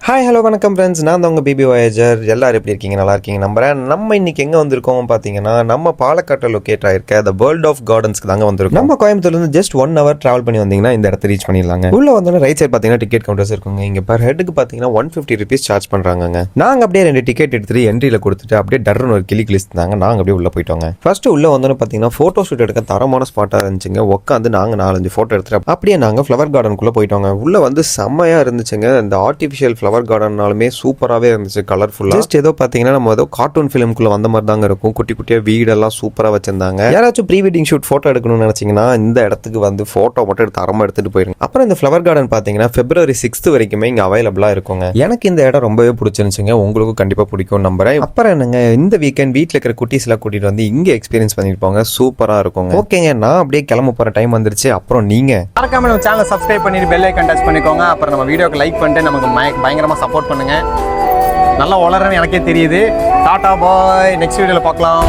Hi hello வணக்கம் friends, நான் தான் உங்கள் பிபி வாயேஜர். எல்லாரும் எப்படி இருக்கீங்க? நல்லா இருக்கீங்க நம்புறேன். நம்ம இன்னைக்கு எங்கே வந்திருக்கோம் பார்த்தீங்கன்னா, நம்ம பாலக்காட்டில் லொக்கேட் ஆயிருக்க த வேர்ல்ட் ஆஃப் கார்டன்ஸ்க்கு தாங்க வந்திருக்கோம். நம்ம கோயம்புத்தூர்லேருந்து ஜஸ்ட் 1 hour ட்ராவல் பண்ணி வந்தீங்கன்னா இந்த இடத்த ரீச் பண்ணிடலாங்க. உள்ள வந்தோன்னா ரைட் சைட் பார்த்தீங்கன்னா டிக்கெட் கவுண்டர்ஸ் இருக்குங்க. இங்கே பர் ஹெட்டுக்கு பார்த்தீங்கன்னா 150 rupees சார்ஜ் பண்ணுறாங்க. நாங்கள் அப்படியே 2 டிக்கெட் எடுத்துட்டு என்ட்ரியில் கொடுத்துட்டு அப்படியே டர்னு ஒரு கிளி கிழிச்சிருந்தாங்க. நாங்கள் அப்படியே உள்ள போயிட்டோங்க. ஃபர்ஸ்ட் உள்ள வந்தோன்னு பார்த்தீங்கன்னா ஃபோட்டோ ஷூட் எடுக்க தரமான ஸ்பாட்டாக இருந்துச்சுங்க. உட்காந்து நாங்கள் 4-5 ஃபோட்டோ எடுத்துட்டு அப்படியே நாங்கள் ஃப்ளவர் கார்டனுக்குள்ளே போயிட்டோங்க. உள்ள வந்து செம்மையாக இருந்துச்சுங்க. இந்த ஆர்டிஃபிஷியல் ஃப்ளவர் கார்டன்னாலுமே சூப்பராகவே இருந்துச்சு, கலர்ஃபுல்லாக. ஜஸ்ட் ஏதோ பார்த்தீங்கன்னா நம்ம ஏதோ கார்ட்டூன் ஃபிலிம்குள்ளே வந்த மாதிரி தாங்க இருக்கும். குட்டி குட்டியாக வீடெல்லாம் சூப்பராக வச்சிருந்தாங்க. யாராச்சும் ப்ரீ வெட்டிங் ஷூட் ஃபோட்டோ எடுக்கணும்னு நினச்சிங்கன்னா இந்த இடத்துக்கு வந்து ஃபோட்டோ மட்டும் எடுத்து தரமாக எடுத்துகிட்டு போயிருங்க. அப்புறம் இந்த ஃப்ளவர் கார்டன் பார்த்தீங்கன்னா February 6th வரைக்குமே இங்கே அவைலபிளாக இருக்குங்க. எனக்கு இந்த இடம் ரொம்பவே பிடிச்சிருந்துச்சுங்க. உங்களுக்கும் கண்டிப்பாக பிடிக்கும் நம்புறேன். அப்புறம் என்னங்க, இந்த வீக்கெண்ட் வீட்டில் இருக்கிற குட்டீஸ்லாம் கூட்டிகிட்டு வந்து இங்கே எக்ஸ்பீரியன்ஸ் பண்ணிட்டு போங்க. சூப்பராக இருக்குங்க. ஓகேங்க, நான் அப்படியே கிளம்ப போகிற டைம் வந்துருச்சு. அப்புறம் நீங்கள் மறக்காம நம்ம சேனலை சப்ஸ்கிரைப் பண்ணிட்டு பெல் ஐக்கான் டச் பண்ணிக்கோங்க. அப்புறம் நம்ம வீடியோக்கு லைக் பண்ணிட்டு நமக்கு பயங்கரமாக சப்போர்ட் பண்ணுங்க. நல்லா வளரன்னு எனக்கே தெரியுது. டாடா பாய், நெக்ஸ்ட் வீடியோவில் பார்க்கலாம்.